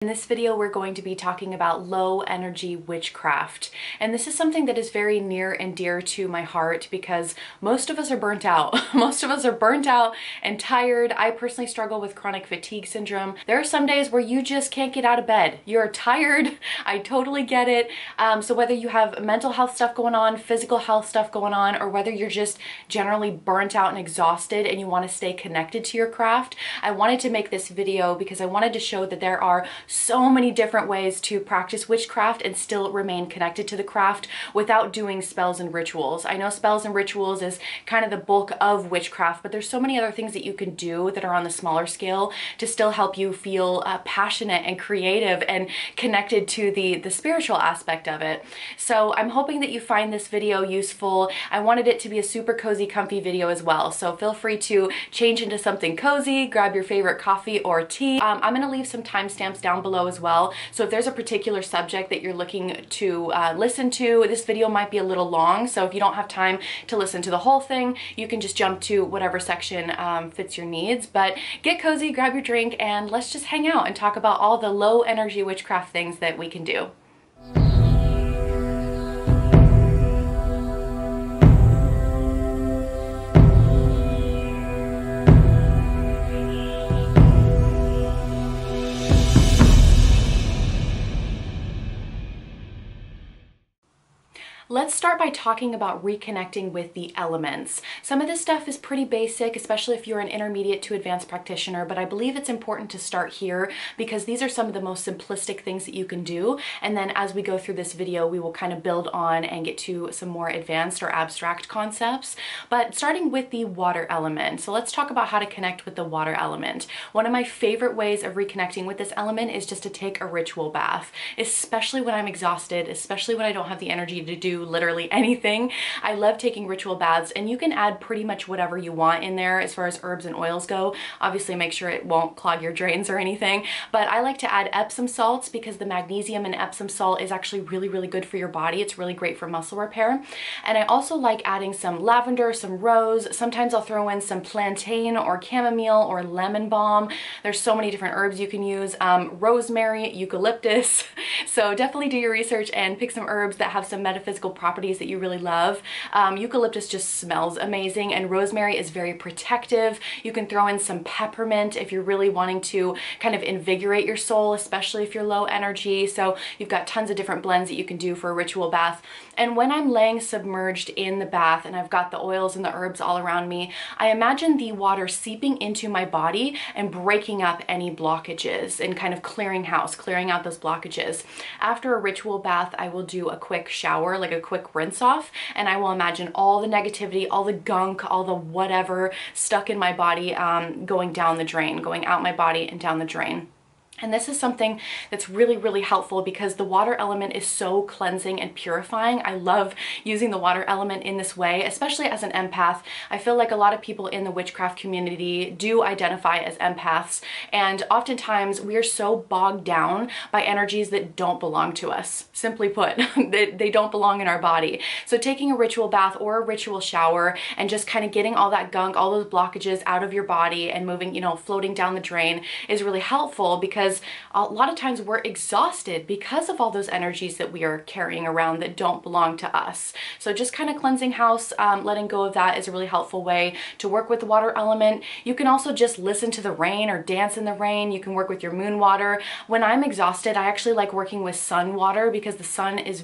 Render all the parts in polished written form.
In this video, we're going to be talking about low energy witchcraft. And this is something that is very near and dear to my heart because most of us are burnt out. Most of us are burnt out and tired. I personally struggle with chronic fatigue syndrome. There are some days where you just can't get out of bed. You're tired. I totally get it. So whether you have mental health stuff going on, physical health stuff going on, or whether you're just generally burnt out and exhausted and you want to stay connected to your craft, I wanted to make this video because I wanted to show that there are so many different ways to practice witchcraft and still remain connected to the craft without doing spells and rituals. I know spells and rituals is kind of the bulk of witchcraft, but there's so many other things that you can do that are on the smaller scale to still help you feel passionate and creative and connected to the spiritual aspect of it. So I'm hoping that you find this video useful. I wanted it to be a super cozy, comfy video as well. So feel free to change into something cozy, grab your favorite coffee or tea. I'm gonna leave some timestamps down below as well. So if there's a particular subject that you're looking to listen to, this video might be a little long. So if you don't have time to listen to the whole thing, you can just jump to whatever section fits your needs. But get cozy, grab your drink, and let's just hang out and talk about all the low energy witchcraft things that we can do. Let's start by talking about reconnecting with the elements. Some of this stuff is pretty basic, especially if you're an intermediate to advanced practitioner, but I believe it's important to start here because these are some of the most simplistic things that you can do. And then as we go through this video, we will kind of build on and get to some more advanced or abstract concepts. But starting with the water element. So let's talk about how to connect with the water element. One of my favorite ways of reconnecting with this element is just to take a ritual bath, especially when I'm exhausted, especially when I don't have the energy to do literally anything. I love taking ritual baths, and you can add pretty much whatever you want in there as far as herbs and oils go. Obviously make sure it won't clog your drains or anything, but I like to add Epsom salts because the magnesium in Epsom salt is actually really good for your body. It's really great for muscle repair. And I also like adding some lavender, some rose. Sometimes I'll throw in some plantain or chamomile or lemon balm. There's so many different herbs you can use. Rosemary, eucalyptus. So definitely do your research and pick some herbs that have some metaphysical properties that you really love. Eucalyptus just smells amazing, and rosemary is very protective. You can throw in some peppermint if you're really wanting to kind of invigorate your soul, especially if you're low energy. So you've got tons of different blends that you can do for a ritual bath. And when I'm laying submerged in the bath and I've got the oils and the herbs all around me, I imagine the water seeping into my body and breaking up any blockages and kind of clearing out those blockages. After a ritual bath, I will do a quick shower, like a quick rinse off, and I will imagine all the negativity, all the gunk, all the whatever stuck in my body going down the drain, going out my body and down the drain. And this is something that's really helpful because the water element is so cleansing and purifying. I love using the water element in this way, especially as an empath. I feel like a lot of people in the witchcraft community do identify as empaths, and oftentimes we are so bogged down by energies that don't belong to us. Simply put, they don't belong in our body. So taking a ritual bath or a ritual shower and just kind of getting all that gunk, all those blockages out of your body and moving, floating down the drain is really helpful because a lot of times we're exhausted because of all those energies that we are carrying around that don't belong to us. So just kind of cleansing house, letting go of that is a really helpful way to work with the water element. You can also just listen to the rain or dance in the rain. You can work with your moon water. When I'm exhausted, I actually like working with sun water because the sun is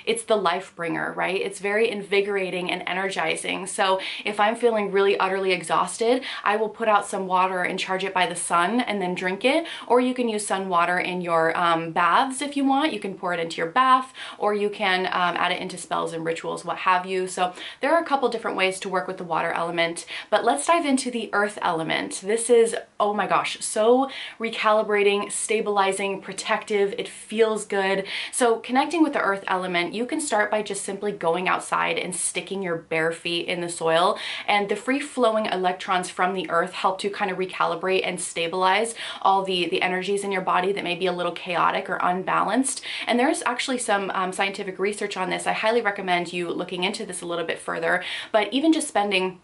it's the life bringer, right? It's very invigorating and energizing. So if I'm feeling really utterly exhausted, I will put out some water and charge it by the sun and then drink it. Or you can use sun water in your baths if you want. You can pour it into your bath, or you can add it into spells and rituals, what have you. So there are a couple different ways to work with the water element, but let's dive into the earth element. This is, oh my gosh, so recalibrating, stabilizing, protective. It feels good. So connecting with the earth element, you can start by just simply going outside and sticking your bare feet in the soil, and the free flowing electrons from the earth help to kind of recalibrate and stabilize all the energies in your body that may be a little chaotic or unbalanced. And there's actually some scientific research on this. I highly recommend you looking into this a little bit further, but even just spending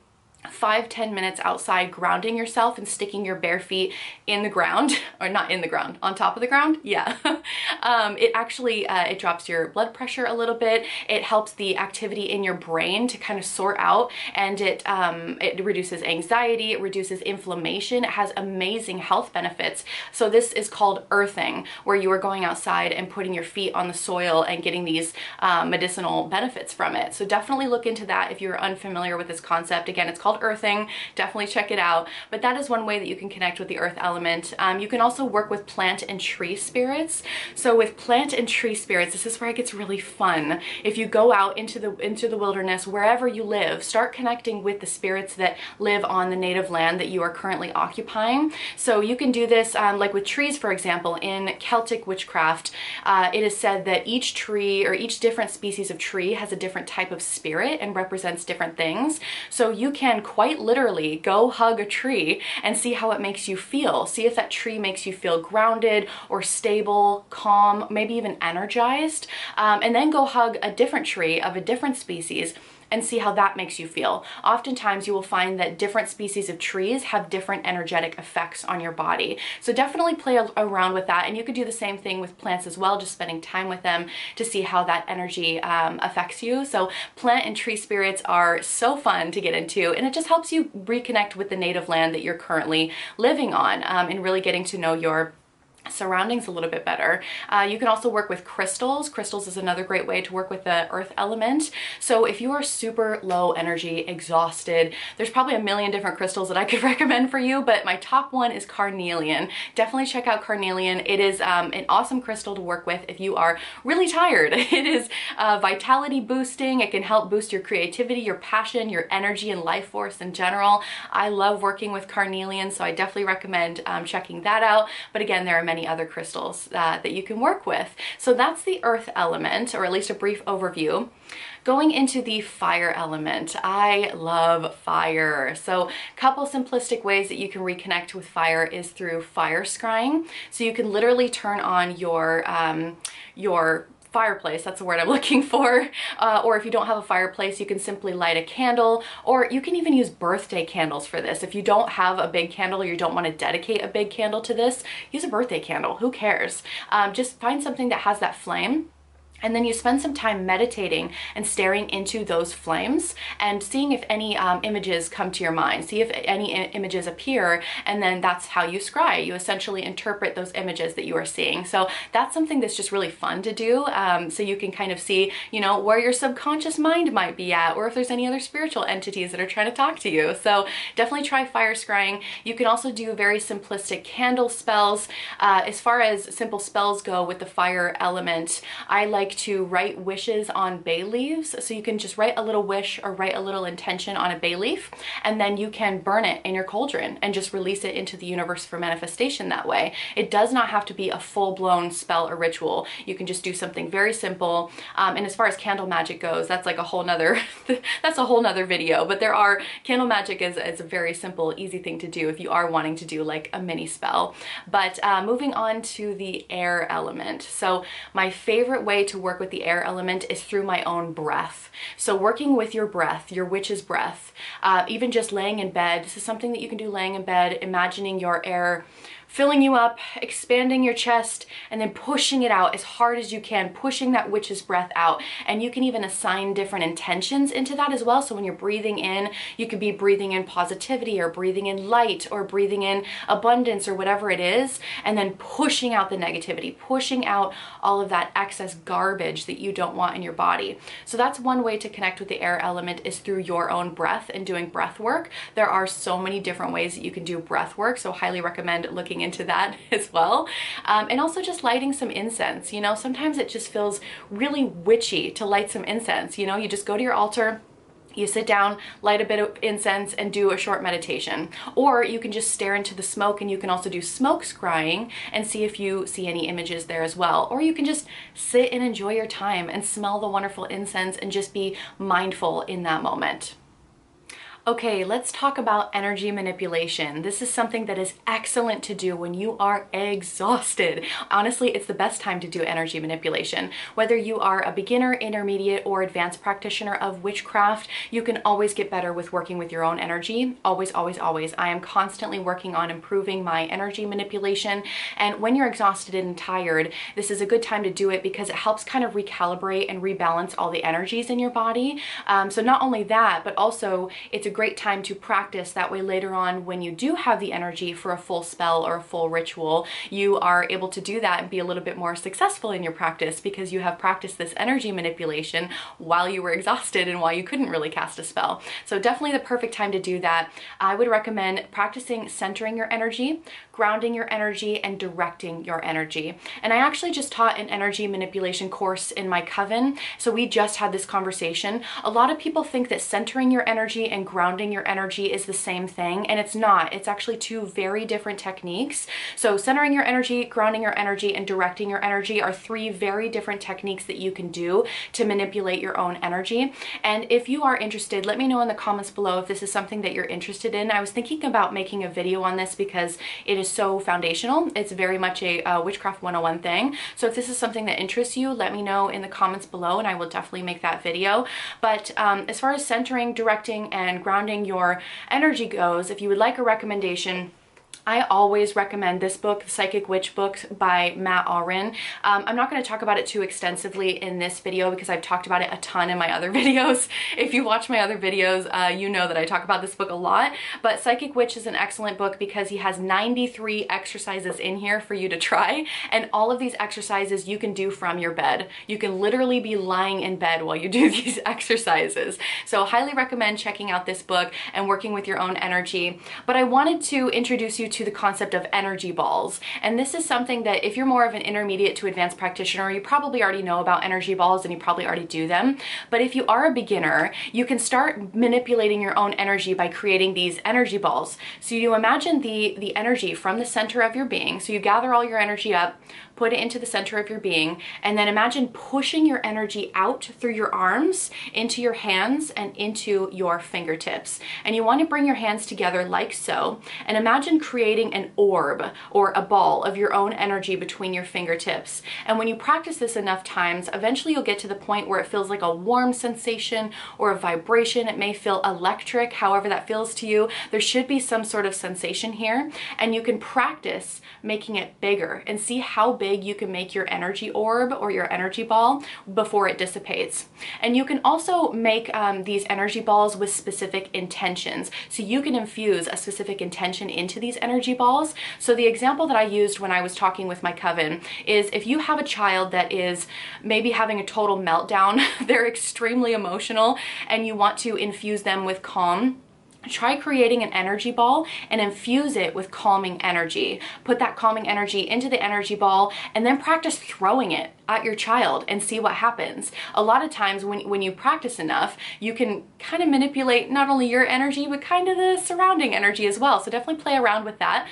5-10 minutes outside, grounding yourself and sticking your bare feet in the ground, or not in the ground, on top of the ground. Yeah. It actually, it drops your blood pressure a little bit. It helps the activity in your brain to kind of sort out, and it reduces anxiety, it reduces inflammation. It has amazing health benefits. So this is called earthing, where you are going outside and putting your feet on the soil and getting these medicinal benefits from it. So definitely look into that if you're unfamiliar with this concept. Again, it's called earthing. Definitely check it out. But that is one way that you can connect with the earth element. You can also work with plant and tree spirits. So with plant and tree spirits, this is where it gets really fun. If you go out into the wilderness, wherever you live, start connecting with the spirits that live on the native land that you are currently occupying. So you can do this like with trees, for example. In Celtic witchcraft, it is said that each tree, or each different species of tree, has a different type of spirit and represents different things. So you can quite literally go hug a tree and see how it makes you feel. See if that tree makes you feel grounded or stable, calm, maybe even energized. And then go hug a different tree of a different species and see how that makes you feel. Oftentimes you will find that different species of trees have different energetic effects on your body. So definitely play around with that. And you could do the same thing with plants as well, just spending time with them to see how that energy affects you. So plant and tree spirits are so fun to get into, and it just helps you reconnect with the native land that you're currently living on, and really getting to know your surroundings a little bit better. You can also work with crystals. Crystals is another great way to work with the earth element. So if you are super low energy, exhausted, there's probably a million different crystals that I could recommend for you, but my top one is carnelian. Definitely check out carnelian. It is an awesome crystal to work with if you are really tired. It is vitality boosting. It can help boost your creativity, your passion, your energy, and life force in general. I love working with carnelian, so I definitely recommend checking that out. But again, there are many other crystals that you can work with. So that's the earth element, or at least a brief overview. Going into the fire element, I love fire. So a couple simplistic ways that you can reconnect with fire is through fire scrying. So you can literally turn on your fireplace, that's the word I'm looking for, or if you don't have a fireplace, you can simply light a candle, or you can even use birthday candles for this. If you don't have a big candle, or you don't want to dedicate a big candle to this, use a birthday candle. Who cares? Just find something that has that flame, and then you spend some time meditating and staring into those flames and seeing if any images come to your mind. See if any images appear, and then that's how you scry. You essentially interpret those images that you are seeing. So that's something that's just really fun to do. So you can kind of see, you know, where your subconscious mind might be at, or if there's any other spiritual entities that are trying to talk to you. So definitely try fire scrying. You can also do very simplistic candle spells. As far as simple spells go with the fire element, I like to write wishes on bay leaves. So you can just write a little wish or write a little intention on a bay leaf, and then you can burn it in your cauldron and just release it into the universe for manifestation that way. It does not have to be a full-blown spell or ritual. You can just do something very simple. And as far as candle magic goes, that's like a whole nother that's a whole nother video. But there are candle magic is a very simple, easy thing to do if you are wanting to do like a mini spell. But moving on to the air element. So my favorite way to work with the air element is through my own breath. So working with your breath, your witch's breath, even just laying in bed. This is something that you can do laying in bed, imagining your air filling you up, expanding your chest, and then pushing it out as hard as you can, pushing that witch's breath out. And you can even assign different intentions into that as well. So when you're breathing in, you could be breathing in positivity, or breathing in light, or breathing in abundance, or whatever it is, and then pushing out the negativity, pushing out all of that excess garbage that you don't want in your body. So that's one way to connect with the air element, is through your own breath and doing breath work. There are so many different ways that you can do breath work, so highly recommend looking into that as well. And also just lighting some incense. You know, sometimes it just feels really witchy to light some incense. You know, you just go to your altar, you sit down, light a bit of incense, and do a short meditation. Or you can just stare into the smoke, and you can also do smoke scrying and see if you see any images there as well. Or you can just sit and enjoy your time and smell the wonderful incense and just be mindful in that moment. Okay, let's talk about energy manipulation. This is something that is excellent to do when you are exhausted. Honestly, it's the best time to do energy manipulation. Whether you are a beginner, intermediate, or advanced practitioner of witchcraft, you can always get better with working with your own energy. Always, always, always. I am constantly working on improving my energy manipulation. And when you're exhausted and tired, this is a good time to do it because it helps kind of recalibrate and rebalance all the energies in your body. So not only that, but also it's a great time to practice. That way later on, when you do have the energy for a full spell or a full ritual, you are able to do that and be a little bit more successful in your practice because you have practiced this energy manipulation while you were exhausted and while you couldn't really cast a spell. So definitely the perfect time to do that. I would recommend practicing centering your energy, grounding your energy, and directing your energy. And I actually just taught an energy manipulation course in my coven, so we just had this conversation. A lot of people think that centering your energy and grounding your energy is the same thing, and it's not. It's actually two very different techniques. So centering your energy, grounding your energy, and directing your energy are three very different techniques that you can do to manipulate your own energy. And if you are interested, let me know in the comments below if this is something that you're interested in. I was thinking about making a video on this because it is so foundational. It's very much a Witchcraft 101 thing. So if this is something that interests you, let me know in the comments below and I will definitely make that video. But as far as centering, directing, and grounding your energy goes, if you would like a recommendation, I always recommend this book, The Psychic Witch book by Matt Allrin. I'm not going to talk about it too extensively in this video because I've talked about it a ton in my other videos. If you watch my other videos, you know that I talk about this book a lot. But Psychic Witch is an excellent book because he has 93 exercises in here for you to try. And all of these exercises you can do from your bed. You can literally be lying in bed while you do these exercises. So highly recommend checking out this book and working with your own energy. But I wanted to introduce you to the concept of energy balls. And this is something that if you're more of an intermediate to advanced practitioner, you probably already know about energy balls and you probably already do them. But if you are a beginner, you can start manipulating your own energy by creating these energy balls. So you imagine the energy from the center of your being. So you gather all your energy up, put it into the center of your being, and then imagine pushing your energy out through your arms, into your hands, and into your fingertips. And you want to bring your hands together like so, and imagine creating an orb or a ball of your own energy between your fingertips. And when you practice this enough times, eventually you'll get to the point where it feels like a warm sensation or a vibration. It may feel electric, however that feels to you. There should be some sort of sensation here, and you can practice making it bigger and see how big you can make your energy orb or your energy ball before it dissipates. And you can also make these energy balls with specific intentions. So you can infuse a specific intention into these energy balls. So the example that I used when I was talking with my coven is if you have a child that is maybe having a total meltdown, they're extremely emotional, and you want to infuse them with calm, try creating an energy ball and infuse it with calming energy. Put that calming energy into the energy ball and then practice throwing it at your child and see what happens. A lot of times when you practice enough, you can kind of manipulate not only your energy, but kind of the surrounding energy as well. So definitely play around with that.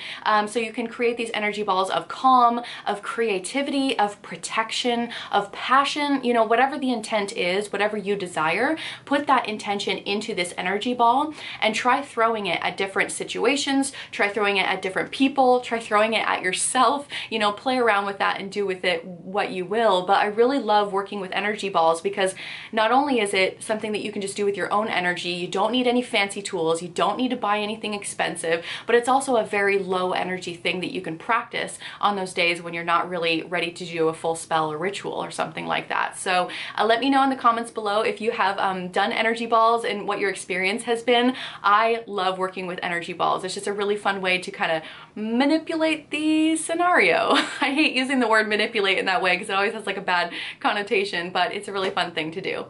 So you can create these energy balls of calm, of creativity, of protection, of passion, you know, whatever the intent is, whatever you desire, put that intention into this energy ball and try throwing it at different situations, try throwing it at different people, try throwing it at yourself, you know, play around with that and do with it what you will. But I really love working with energy balls because not only is it something that you can just do with your own energy, you don't need any fancy tools, you don't need to buy anything expensive, but it's also a very low energy thing that you can practice on those days when you're not really ready to do a full spell or ritual or something like that. So let me know in the comments below if you have done energy balls and what your experience has been. I love working with energy balls. It's just a really fun way to kind of manipulate the scenario. I hate using the word manipulate in that way because it always has like a bad connotation, but it's a really fun thing to do.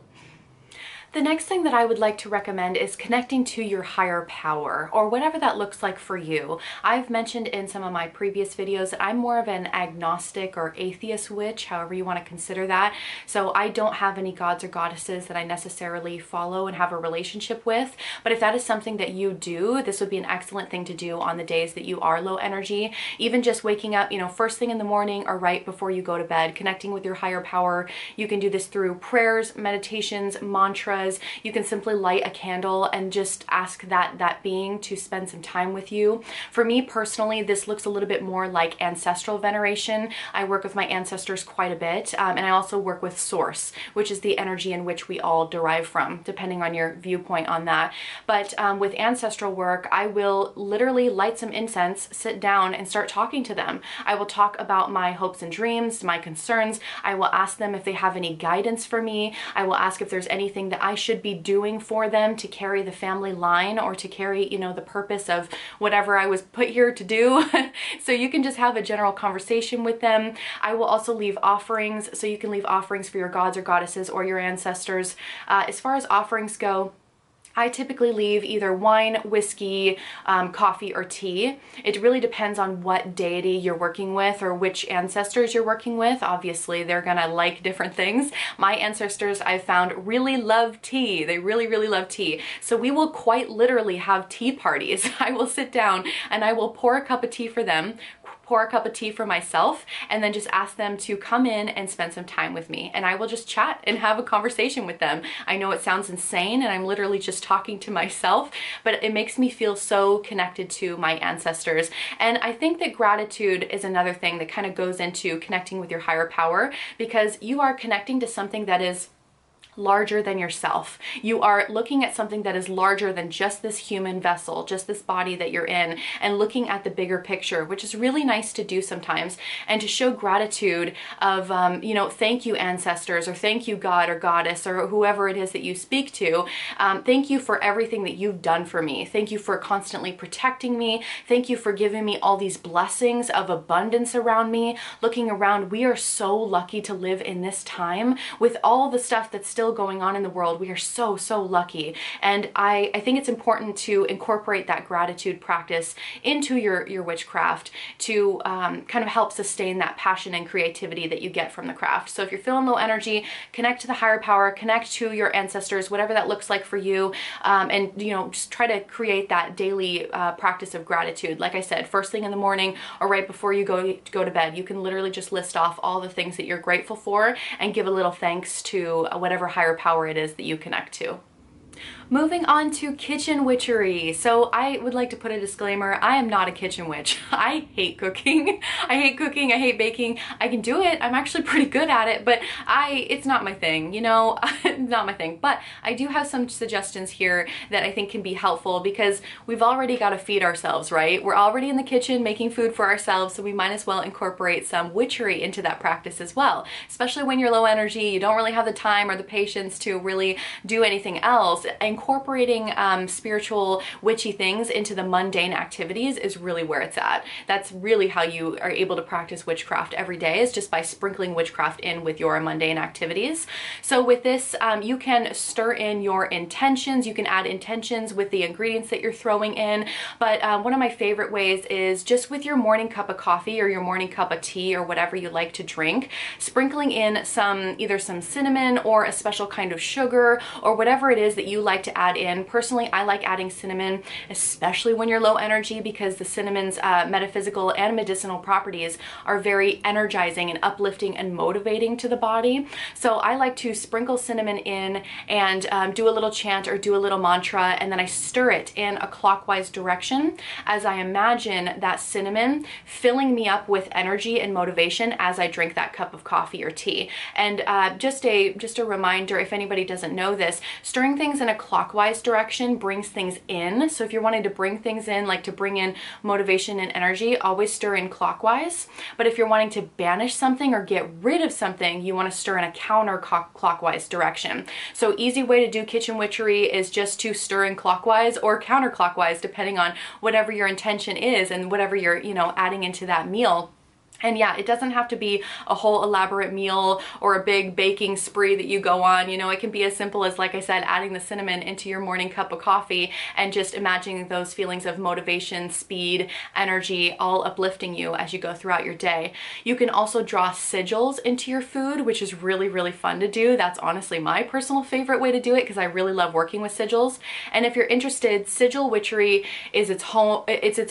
The next thing that I would like to recommend is connecting to your higher power, or whatever that looks like for you. I've mentioned in some of my previous videos that I'm more of an agnostic or atheist witch, however you want to consider that. So I don't have any gods or goddesses that I necessarily follow and have a relationship with. But if that is something that you do, this would be an excellent thing to do on the days that you are low energy. Even just waking up, you know, first thing in the morning or right before you go to bed, connecting with your higher power. You can do this through prayers, meditations, mantras, mantras. You can simply light a candle and just ask that being to spend some time with you. For me personally, this looks a little bit more like ancestral veneration. I work with my ancestors quite a bit, and I also work with source, which is the energy in which we all derive from, depending on your viewpoint on that. But with ancestral work, I will literally light some incense, sit down, and start talking to them. I will talk about my hopes and dreams, my concerns. I will ask them if they have any guidance for me. I will ask if there's anything that I should be doing for them to carry the family line, or to carry, you know, the purpose of whatever I was put here to do. So you can just have a general conversation with them. I will also leave offerings, so you can leave offerings for your gods or goddesses or your ancestors. As far as offerings go, I typically leave either wine, whiskey, coffee, or tea. It really depends on what deity you're working with or which ancestors you're working with. Obviously, they're gonna like different things. My ancestors, I've found, really love tea. They really, really love tea. So we will quite literally have tea parties. I will sit down and I will pour a cup of tea for them, pour a cup of tea for myself, and then just ask them to come in and spend some time with me. And I will just chat and have a conversation with them. I know it sounds insane and I'm literally just talking to myself, but it makes me feel so connected to my ancestors. And I think that gratitude is another thing that kind of goes into connecting with your higher power, because you are connecting to something that is larger than yourself. You are looking at something that is larger than just this human vessel, just this body that you're in, and looking at the bigger picture, which is really nice to do sometimes, and to show gratitude of, you know, thank you ancestors, or thank you God or goddess, or whoever it is that you speak to. Thank you for everything that you've done for me. Thank you for constantly protecting me. Thank you for giving me all these blessings of abundance around me. Looking around, we are so lucky to live in this time with all the stuff that's still going on in the world. We are so, so lucky. And I think it's important to incorporate that gratitude practice into your witchcraft to kind of help sustain that passion and creativity that you get from the craft. So if you're feeling low energy, connect to the higher power, connect to your ancestors, whatever that looks like for you, and, you know, just try to create that daily practice of gratitude. Like I said, first thing in the morning or right before you go to bed, you can literally just list off all the things that you're grateful for and give a little thanks to whatever higher power it is that you connect to. Moving on to kitchen witchery. So I would like to put a disclaimer. I am not a kitchen witch. I hate cooking. I hate cooking. I hate baking. I can do it. I'm actually pretty good at it, but it's not my thing, you know, not my thing. But I do have some suggestions here that I think can be helpful, because we've already got to feed ourselves, right? We're already in the kitchen making food for ourselves, so we might as well incorporate some witchery into that practice as well. Especially when you're low energy, you don't really have the time or the patience to really do anything else. Incorporating spiritual witchy things into the mundane activities is really where it's at. That's really how you are able to practice witchcraft every day, is just by sprinkling witchcraft in with your mundane activities. So with this, you can stir in your intentions. You can add intentions with the ingredients that you're throwing in. But one of my favorite ways is just with your morning cup of coffee or your morning cup of tea or whatever you like to drink, sprinkling in either some cinnamon or a special kind of sugar or whatever it is that you like to add in. Personally, I like adding cinnamon, especially when you're low energy, because the cinnamon's metaphysical and medicinal properties are very energizing and uplifting and motivating to the body. So I like to sprinkle cinnamon in and do a little chant or do a little mantra, and then I stir it in a clockwise direction as I imagine that cinnamon filling me up with energy and motivation as I drink that cup of coffee or tea. And just a reminder, if anybody doesn't know this, stirring things in a clockwise direction brings things in. So if you're wanting to bring things in, like to bring in motivation and energy, always stir in clockwise. But if you're wanting to banish something or get rid of something, you want to stir in a counterclockwise direction. So easy way to do kitchen witchery is just to stir in clockwise or counterclockwise, depending on whatever your intention is and whatever you're, you know, adding into that meal. And yeah, it doesn't have to be a whole elaborate meal or a big baking spree that you go on. You know, it can be as simple as, like I said, adding the cinnamon into your morning cup of coffee and just imagining those feelings of motivation, speed, energy, all uplifting you as you go throughout your day. You can also draw sigils into your food, which is really, really fun to do. That's honestly my personal favorite way to do it, because I really love working with sigils. And if you're interested, sigil witchery is its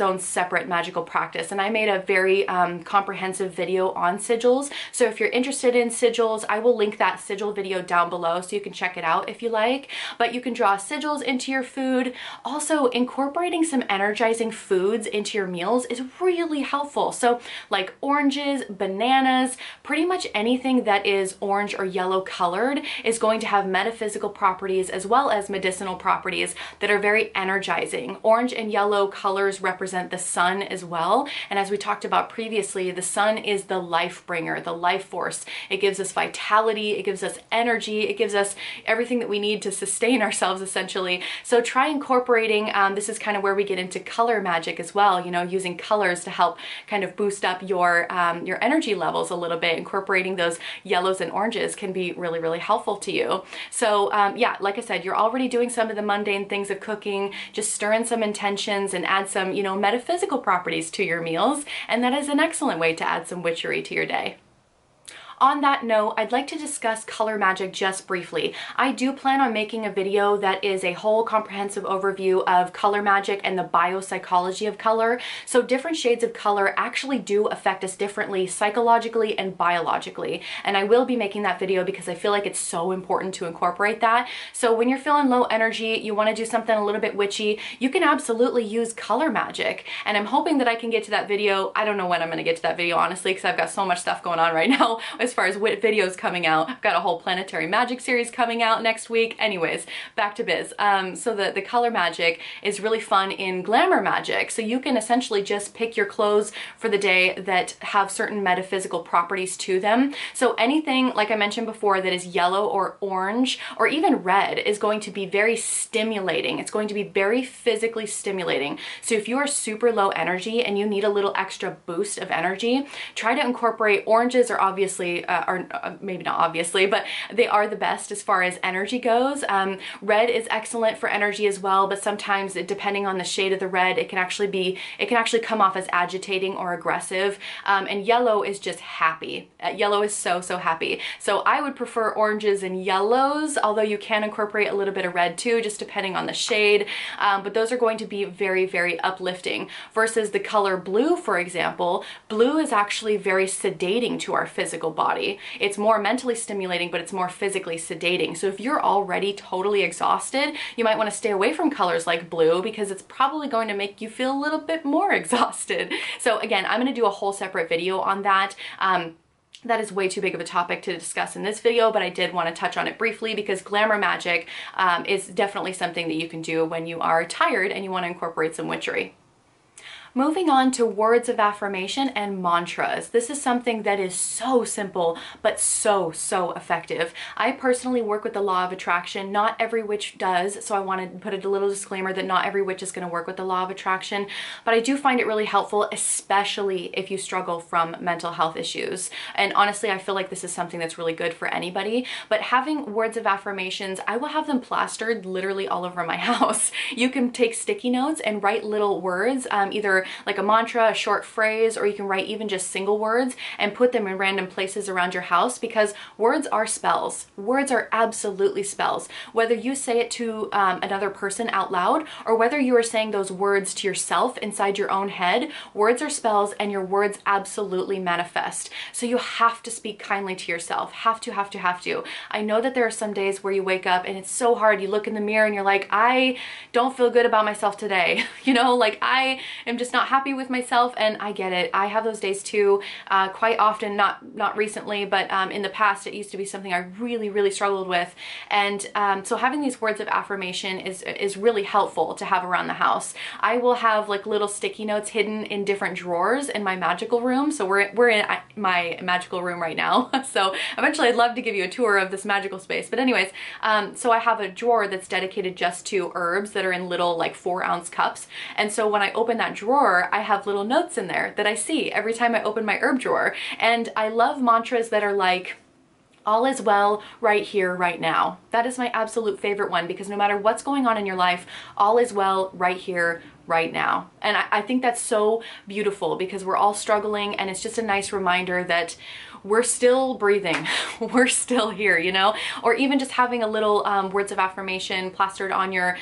own separate magical practice. And I made a very comprehensive comprehensive video on sigils. So if you're interested in sigils, I will link that sigil video down below so you can check it out if you like. But you can draw sigils into your food. Also, incorporating some energizing foods into your meals is really helpful. So like oranges, bananas, pretty much anything that is orange or yellow colored is going to have metaphysical properties as well as medicinal properties that are very energizing. Orange and yellow colors represent the sun as well. And as we talked about previously, the sun is the life bringer, the life force. It gives us vitality, it gives us energy, it gives us everything that we need to sustain ourselves essentially. So try incorporating, this is kind of where we get into color magic as well, you know, using colors to help kind of boost up your energy levels a little bit. Incorporating those yellows and oranges can be really, really helpful to you. So yeah, like I said, you're already doing some of the mundane things of cooking, just stir in some intentions and add some, you know, metaphysical properties to your meals. And that is an excellent way to add some witchery to your day. On that note, I'd like to discuss color magic just briefly. I do plan on making a video that is a whole comprehensive overview of color magic and the biopsychology of color. So different shades of color actually do affect us differently psychologically and biologically. And I will be making that video because I feel like it's so important to incorporate that. So when you're feeling low energy, you want to do something a little bit witchy, you can absolutely use color magic. And I'm hoping that I can get to that video. I don't know when I'm going to get to that video, honestly, because I've got so much stuff going on right now as far as what videos coming out. I've got a whole planetary magic series coming out next week. Anyways, back to biz. So the color magic is really fun in Glamour magic. So you can essentially just pick your clothes for the day that have certain metaphysical properties to them. So anything, like I mentioned before, that is yellow or orange or even red is going to be very stimulating. It's going to be very physically stimulating. So if you are super low energy and you need a little extra boost of energy, try to incorporate oranges are obviously maybe not obviously, but they are the best as far as energy goes. Red is excellent for energy as well, but sometimes depending on the shade of the red, it can actually come off as agitating or aggressive. And yellow is just happy. Yellow is so happy. So I would prefer oranges and yellows, although you can incorporate a little bit of red too, just depending on the shade. But those are going to be very uplifting versus the color blue, for example. Blue is actually very sedating to our physical body. It's more mentally stimulating, but it's more physically sedating. So if you're already totally exhausted, you might want to stay away from colors like blue because it's probably going to make you feel a little bit more exhausted. So again, I'm going to do a whole separate video on that. That is way too big of a topic to discuss in this video, but I did want to touch on it briefly because Glamour magic is definitely something that you can do when you are tired and you want to incorporate some witchery. Moving on to words of affirmation and mantras. This is something that is so simple, but so effective. I personally work with the law of attraction. Not every witch does, so I want to put a little disclaimer that not every witch is going to work with the law of attraction, but I do find it really helpful, especially if you struggle from mental health issues. And honestly, I feel like this is something that's really good for anybody, but having words of affirmations, I will have them plastered literally all over my house. You can take sticky notes and write little words, either like a mantra, a short phrase, or you can write even just single words and put them in random places around your house because words are spells. Words are absolutely spells. Whether you say it to another person out loud or whether you are saying those words to yourself inside your own head, words are spells and your words absolutely manifest. So you have to speak kindly to yourself. Have to. I know that there are some days where you wake up and it's so hard. You look in the mirror and you're like, I don't feel good about myself today. You know, like I am just not happy with myself, and I get it. I have those days too, quite often, not recently, but in the past it used to be something I really struggled with. And so having these words of affirmation is really helpful to have around the house. I will have like little sticky notes hidden in different drawers in my magical room. So we're in my magical room right now. So eventually I'd love to give you a tour of this magical space. But anyways, so I have a drawer that's dedicated just to herbs that are in little like 4-ounce cups. And so when I open that drawer, I have little notes in there that I see every time I open my herb drawer. And I love mantras that are like, all is well right here, right now. That is my absolute favorite one because no matter what's going on in your life, all is well right here, right now. And I think that's so beautiful because we're all struggling, and it's just a nice reminder that we're still breathing. We're still here, you know? Or even just having a little words of affirmation plastered on your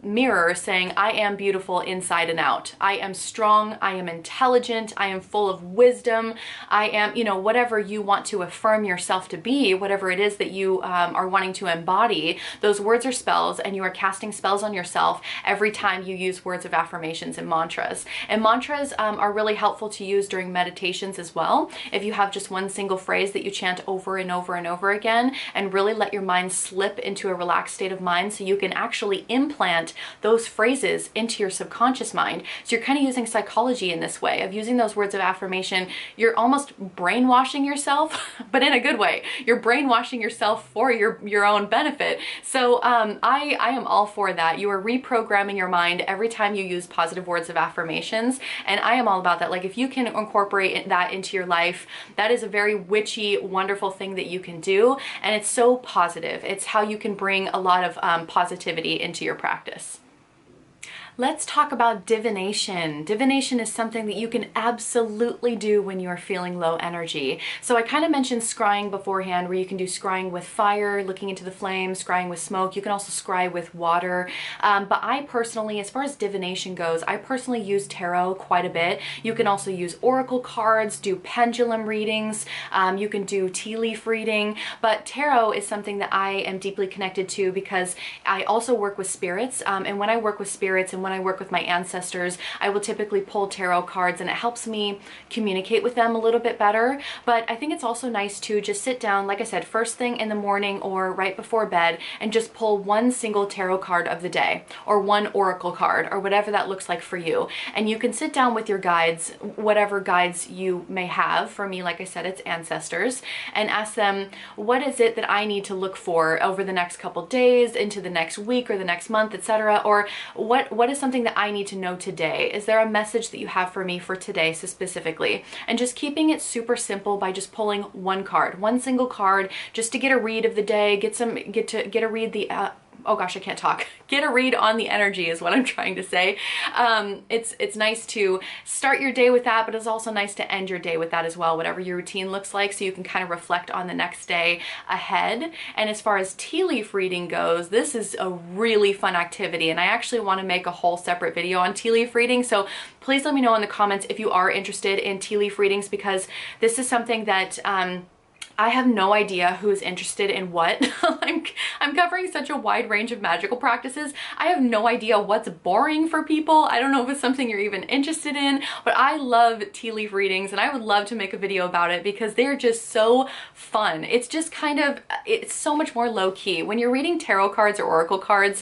mirror saying, I am beautiful inside and out. I am strong. I am intelligent. I am full of wisdom. I am, you know, whatever you want to affirm yourself to be, whatever it is that you are wanting to embody, those words are spells, and you are casting spells on yourself every time you use words of affirmations and mantras. And mantras are really helpful to use during meditations as well. If you have just one single phrase that you chant over and over and over again, and really let your mind slip into a relaxed state of mind so you can actually implant those phrases into your subconscious mind. So you're kind of using psychology in this way of using those words of affirmation. You're almost brainwashing yourself, but in a good way. You're brainwashing yourself for your own benefit. So I am all for that. You are reprogramming your mind every time you use positive words of affirmations, and I am all about that. Like, if you can incorporate that into your life, that is a very witchy, wonderful thing that you can do, and it's so positive. It's how you can bring a lot of positivity into your practice. Let's talk about divination. Divination is something that you can absolutely do when you're feeling low energy. So I kind of mentioned scrying beforehand, where you can do scrying with fire, looking into the flames, scrying with smoke. You can also scry with water. But I personally, as far as divination goes, I personally use tarot quite a bit. You can also use oracle cards, do pendulum readings. You can do tea leaf reading. But tarot is something that I am deeply connected to because I also work with spirits. And when I work with spirits and when I work with my ancestors, I will typically pull tarot cards, and it helps me communicate with them a little bit better. But I think it's also nice to just sit down, like I said, first thing in the morning or right before bed, and just pull one single tarot card of the day, or one oracle card, or whatever that looks like for you. And you can sit down with your guides, whatever guides you may have. For me, like I said, it's ancestors, and ask them, what is it that I need to look for over the next couple days, into the next week or the next month, etc. Or what is something that I need to know today? Is there a message that you have for me for today, so specifically? And just keeping it super simple by just pulling one card, one single card, just to get a read of the day, get a read the oh gosh, I can't talk. Get a read on the energy is what I'm trying to say. It's nice to start your day with that, but it's also nice to end your day with that as well, whatever your routine looks like, so you can kind of reflect on the next day ahead. And as far as tea leaf reading goes, this is a really fun activity, and I actually want to make a whole separate video on tea leaf reading, so please let me know in the comments if you are interested in tea leaf readings, because this is something that I have no idea who's interested in what. I'm covering such a wide range of magical practices. I have no idea what's boring for people. I don't know if it's something you're even interested in, but I love tea leaf readings, and I would love to make a video about it because they're just so fun. It's just kind of, it's so much more low key. When you're reading tarot cards or oracle cards,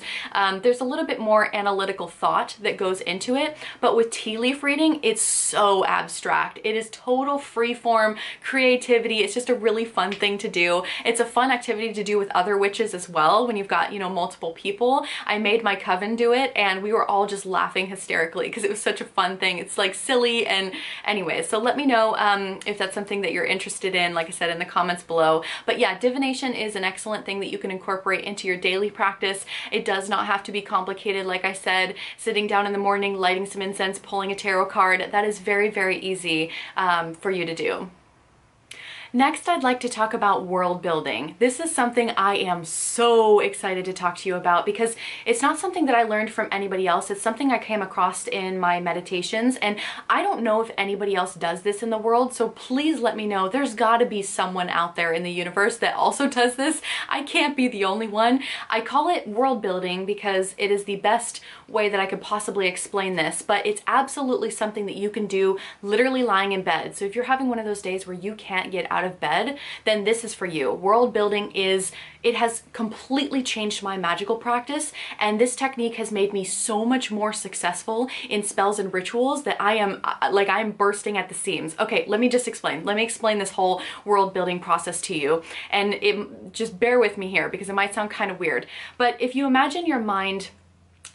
there's a little bit more analytical thought that goes into it, but with tea leaf reading, it's so abstract. It is total freeform creativity. It's just a really fun thing to do. It's a fun activity to do with other witches as well when you've got, you know, multiple people. I made my coven do it, and we were all just laughing hysterically because it was such a fun thing. It's like silly, and anyways, so let me know if that's something that you're interested in, like I said, in the comments below. But yeah, divination is an excellent thing that you can incorporate into your daily practice. It does not have to be complicated. Like I said, sitting down in the morning, lighting some incense, pulling a tarot card, that is very, very easy for you to do. Next, I'd like to talk about world building. This is something I am so excited to talk to you about because it's not something that I learned from anybody else. It's something I came across in my meditations, and I don't know if anybody else does this in the world, so please let me know. There's got to be someone out there in the universe that also does this. I can't be the only one. I call it world building because it is the best way that I could possibly explain this, but it's absolutely something that you can do literally lying in bed. So if you're having one of those days where you can't get out of bed, then this is for you. World building it has completely changed my magical practice, and this technique has made me so much more successful in spells and rituals that I am bursting at the seams. Okay, let me just explain. Let me explain this whole world building process to you, and just bear with me here because it might sound kind of weird. But if you imagine your mind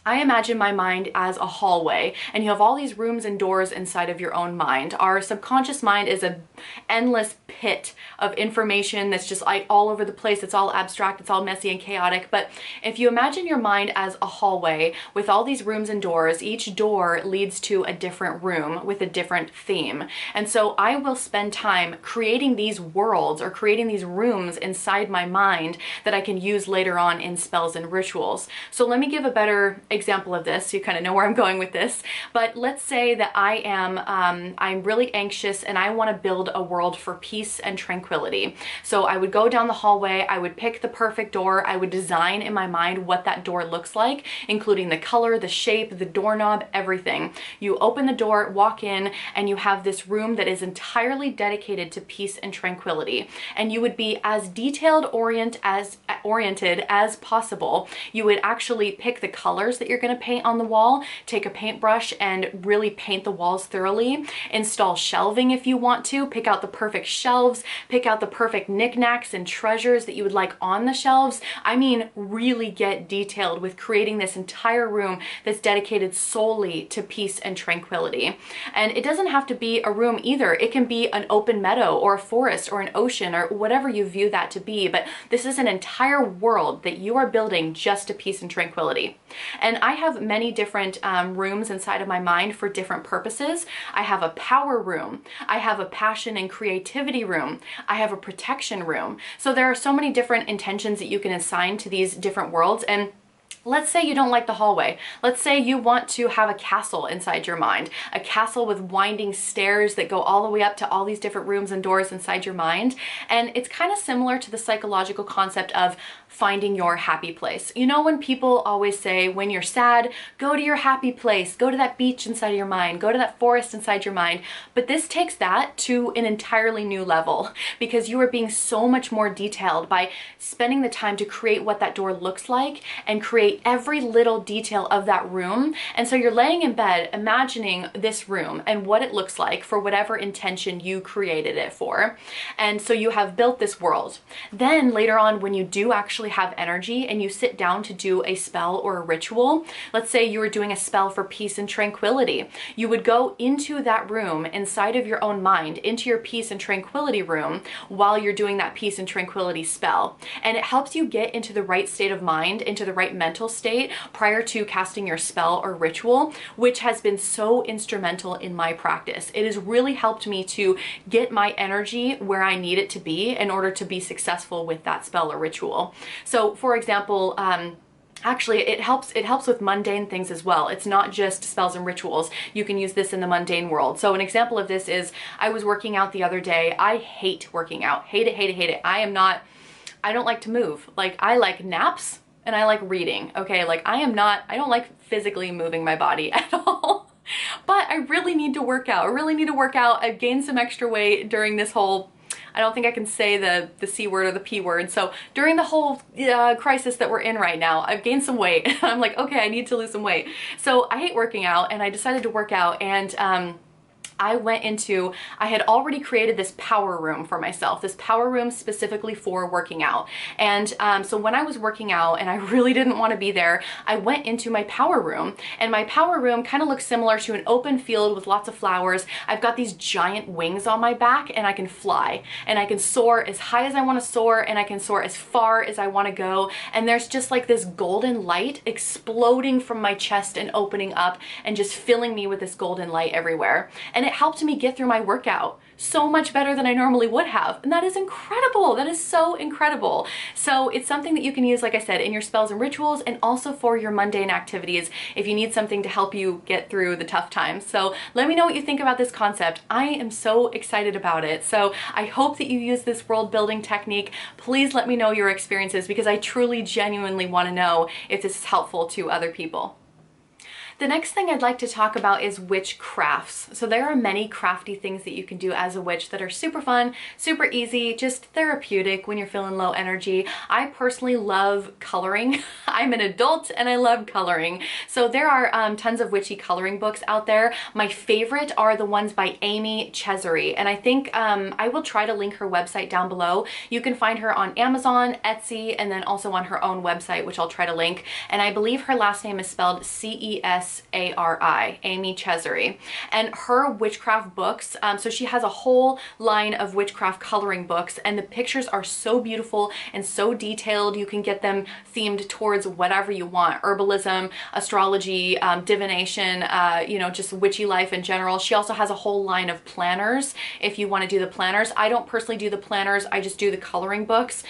I imagine my mind as a hallway, and you have all these rooms and doors inside of your own mind. Our subconscious mind is an endless pit of information that's just like all over the place. It's all abstract, it's all messy and chaotic. But if you imagine your mind as a hallway with all these rooms and doors, each door leads to a different room with a different theme. And so I will spend time creating these worlds or creating these rooms inside my mind that I can use later on in spells and rituals. So let me give a better example of this so you kind of know where I'm going with this. But let's say that I'm really anxious and I want to build a world for peace and tranquility. So I would go down the hallway, I would pick the perfect door, I would design in my mind what that door looks like, including the color, the shape, the doorknob, everything. You open the door, walk in, and you have this room that is entirely dedicated to peace and tranquility. And you would be as detailed oriented as possible. You would actually pick the colors that you're going to paint on the wall, take a paintbrush and really paint the walls thoroughly, install shelving if you want to, pick out the perfect shelves, pick out the perfect knickknacks and treasures that you would like on the shelves. I mean, really get detailed with creating this entire room that's dedicated solely to peace and tranquility. And it doesn't have to be a room either. It can be an open meadow or a forest or an ocean or whatever you view that to be, but this is an entire world that you are building just to peace and tranquility. And I have many different rooms inside of my mind for different purposes. I have a power room. I have a passion and creativity room. I have a protection room. So there are so many different intentions that you can assign to these different worlds. And let's say you don't like the hallway. Let's say you want to have a castle inside your mind, a castle with winding stairs that go all the way up to all these different rooms and doors inside your mind. And it's kind of similar to the psychological concept of finding your happy place. You know, when people always say, when you're sad, go to your happy place, go to that beach inside your mind, go to that forest inside your mind. But this takes that to an entirely new level because you are being so much more detailed by spending the time to create what that door looks like and create every little detail of that room. And so you're laying in bed imagining this room and what it looks like for whatever intention you created it for. And so you have built this world. Then later on, when you do actually have energy and you sit down to do a spell or a ritual, let's say you were doing a spell for peace and tranquility, you would go into that room inside of your own mind, into your peace and tranquility room while you're doing that peace and tranquility spell. And it helps you get into the right state of mind, into the right mental state prior to casting your spell or ritual, which has been so instrumental in my practice. It has really helped me to get my energy where I need it to be in order to be successful with that spell or ritual. So for example, actually, it helps with mundane things as well. It's not just spells and rituals. You can use this in the mundane world. So an example of this is I was working out the other day. I hate working out. Hate it, hate it, hate it. I don't like to move. Like, I like naps and I like reading. Okay, like I don't like physically moving my body at all. But I really need to work out. I really need to work out. I've gained some extra weight during this whole, I don't think I can say the C word or the P word. So during the whole crisis that we're in right now, I've gained some weight. I'm like, okay, I need to lose some weight. So I hate working out and I decided to work out, and I had already created this power room for myself, this power room specifically for working out. And so when I was working out and I really didn't want to be there, I went into my power room, and my power room kind of looks similar to an open field with lots of flowers. I've got these giant wings on my back and I can fly, and I can soar as high as I want to soar, and I can soar as far as I want to go. And there's just like this golden light exploding from my chest and opening up and just filling me with this golden light everywhere. And it helped me get through my workout so much better than I normally would have. And that is incredible. That is so incredible. So it's something that you can use, like I said, in your spells and rituals, and also for your mundane activities if you need something to help you get through the tough times. So let me know what you think about this concept. I am so excited about it. So I hope that you use this world building technique. Please let me know your experiences because I truly, genuinely want to know if this is helpful to other people. The next thing I'd like to talk about is witch crafts. So there are many crafty things that you can do as a witch that are super fun, super easy, just therapeutic when you're feeling low energy. I personally love coloring. I'm an adult and I love coloring. So there are tons of witchy coloring books out there. My favorite are the ones by Amy Chesery, and I think I will try to link her website down below. You can find her on Amazon, Etsy, and then also on her own website, which I'll try to link. And I believe her last name is spelled C-E-S-A-R-I, Amy Chesery. And her witchcraft books, so she has a whole line of witchcraft coloring books, and the pictures are so beautiful and so detailed. You can get them themed towards whatever you want: herbalism, astrology, divination, you know, just witchy life in general. She also has a whole line of planners if you want to do the planners. I don't personally do the planners, I just do the coloring books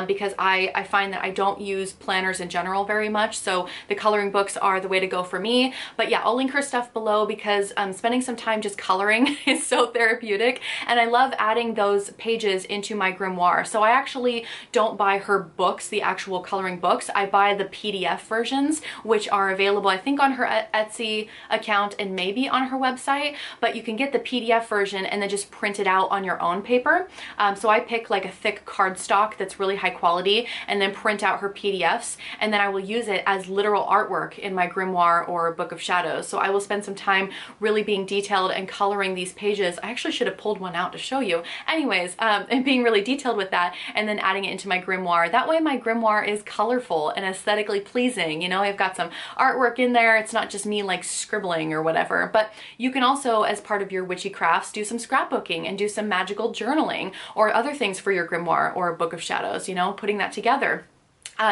because I find that I don't use planners in general very much, so the coloring books are the way to go for me. But yeah, I'll link her stuff below because spending some time just coloring is so therapeutic, and I love adding those pages into my grimoire. So I actually don't buy her books, the actual coloring books. I buy the PDF versions, which are available I think on her Etsy account and maybe on her website, but you can get the PDF version and then just print it out on your own paper. So I pick like a thick cardstock that's really high quality and then print out her PDFs, and then I will use it as literal artwork in my grimoire or book of shadows. So I will spend some time really being detailed and coloring these pages. I actually should have pulled one out to show you. Anyways, and being really detailed with that and then adding it into my grimoire. That way my grimoire is colorful and aesthetically pleasing. You know, I've got some artwork in there. It's not just me like scribbling or whatever. But you can also, as part of your witchy crafts, do some scrapbooking and do some magical journaling or other things for your grimoire or book of shadows, you know, putting that together.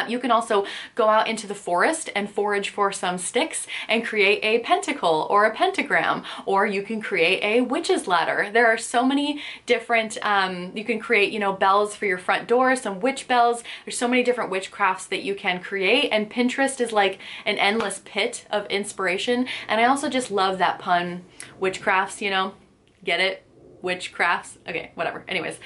You can also go out into the forest and forage for some sticks and create a pentacle or a pentagram, or you can create a witch's ladder. There are so many different, you can create, you know, bells for your front door, some witch bells. There's so many different witchcrafts that you can create, and Pinterest is like an endless pit of inspiration. And I also just love that pun, witchcrafts, you know, get it? Witch crafts. Okay, whatever. Anyways,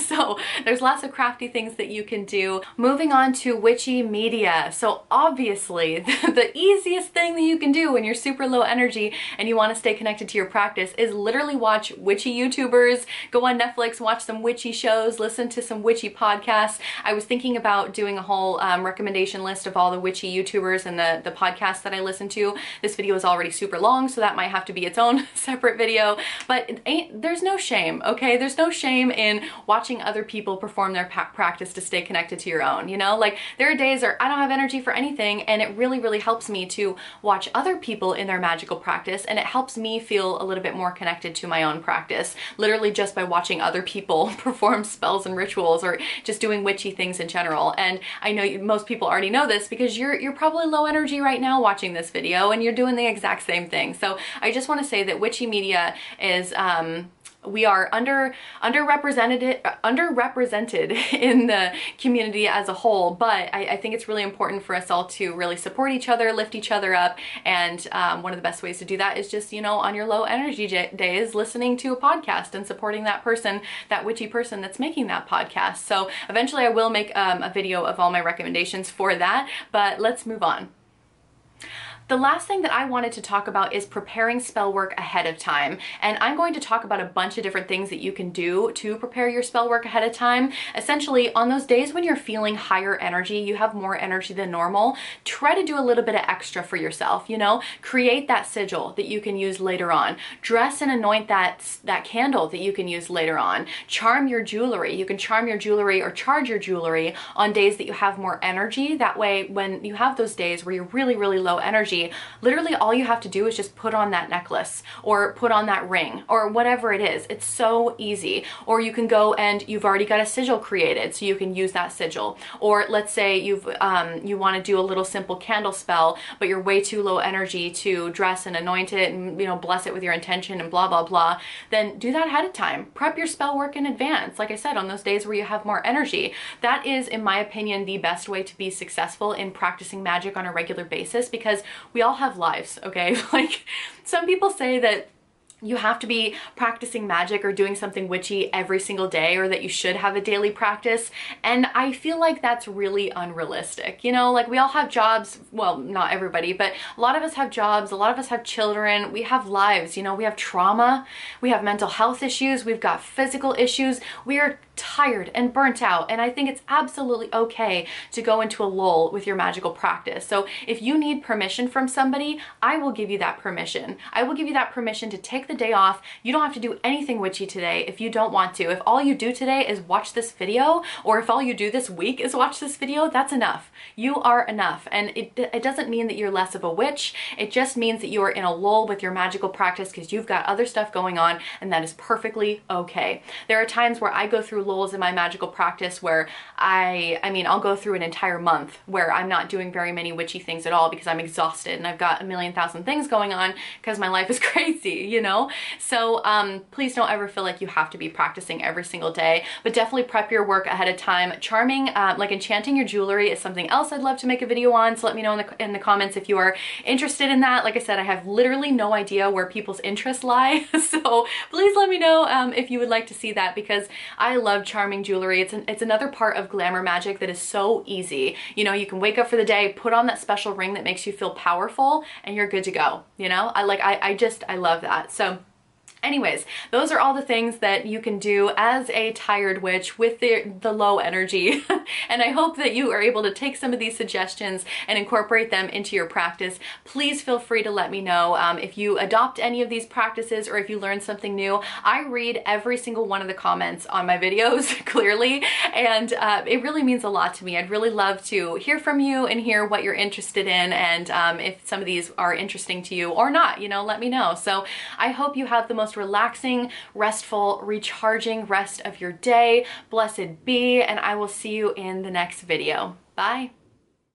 so there's lots of crafty things that you can do. Moving on to Witchy Media. So obviously the easiest thing that you can do when you're super low energy and you want to stay connected to your practice is literally watch witchy YouTubers, go on Netflix, watch some witchy shows, listen to some witchy podcasts. I was thinking about doing a whole recommendation list of all the witchy YouTubers and the podcasts that I listen to. This video is already super long, so that might have to be its own separate video, but there's no shame, okay? There's no shame in watching other people perform their practice to stay connected to your own, you know? Like, there are days where I don't have energy for anything, and it really, really helps me to watch other people in their magical practice, and it helps me feel a little bit more connected to my own practice, literally just by watching other people perform spells and rituals or just doing witchy things in general. And I know most people already know this because you're probably low energy right now watching this video, and you're doing the exact same thing. So I just want to say that Witchy Media is we are underrepresented in the community as a whole, but I think it's really important for us all to really support each other, lift each other up, and one of the best ways to do that is just, you know, on your low energy days, listening to a podcast and supporting that person, that witchy person that's making that podcast. So eventually I will make a video of all my recommendations for that, but let's move on. The last thing that I wanted to talk about is preparing spell work ahead of time. And I'm going to talk about a bunch of different things that you can do to prepare your spell work ahead of time. Essentially, on those days when you're feeling higher energy, you have more energy than normal, try to do a little bit of extra for yourself, you know? Create that sigil that you can use later on. Dress and anoint that candle that you can use later on. Charm your jewelry. You can charm your jewelry or charge your jewelry on days that you have more energy. That way, when you have those days where you're really, really low energy, literally all you have to do is just put on that necklace or put on that ring or whatever it is. It's so easy. Or you can go and you've already got a sigil created, so you can use that sigil. Or let's say you want to do a little simple candle spell, but you're way too low energy to dress and anoint it and, you know, bless it with your intention and blah, blah, blah. Then do that ahead of time. Prep your spell work in advance. Like I said, on those days where you have more energy. That is, in my opinion, the best way to be successful in practicing magic on a regular basis, because we all have lives, okay? Like, some people say that you have to be practicing magic or doing something witchy every single day, or that you should have a daily practice. And I feel like that's really unrealistic. You know, like we all have jobs, well, not everybody, but a lot of us have jobs, a lot of us have children, we have lives, you know, we have trauma, we have mental health issues, we've got physical issues, we are tired and burnt out. And I think it's absolutely okay to go into a lull with your magical practice. So if you need permission from somebody, I will give you that permission. I will give you that permission to take the day off. You don't have to do anything witchy today if you don't want to. If all you do today is watch this video, or if all you do this week is watch this video, that's enough. You are enough. And it doesn't mean that you're less of a witch. It just means that you are in a lull with your magical practice because you've got other stuff going on, and that is perfectly okay. There are times where I go through lulls in my magical practice where I mean, I'll go through an entire month where I'm not doing very many witchy things at all because I'm exhausted and I've got a million thousand things going on because my life is crazy, you know? So please don't ever feel like you have to be practicing every single day, but definitely prep your work ahead of time. Charming, like enchanting your jewelry is something else I'd love to make a video on, so let me know in the comments if you are interested in that. Like I said, I have literally no idea where people's interests lie, so please let me know if you would like to see that, because I love charming jewelry. It's another part of glamour magic that is so easy. You know, you can wake up for the day, put on that special ring that makes you feel powerful, and you're good to go. You know, I love that. So anyways, those are all the things that you can do as a tired witch with the low energy. And I hope that you are able to take some of these suggestions and incorporate them into your practice. Please feel free to let me know if you adopt any of these practices or if you learn something new. I read every single one of the comments on my videos clearly, and it really means a lot to me. I'd really love to hear from you and hear what you're interested in, and if some of these are interesting to you or not, you know, let me know. So I hope you have the most relaxing, restful, recharging rest of your day. Blessed be, and I will see you in the next video. Bye.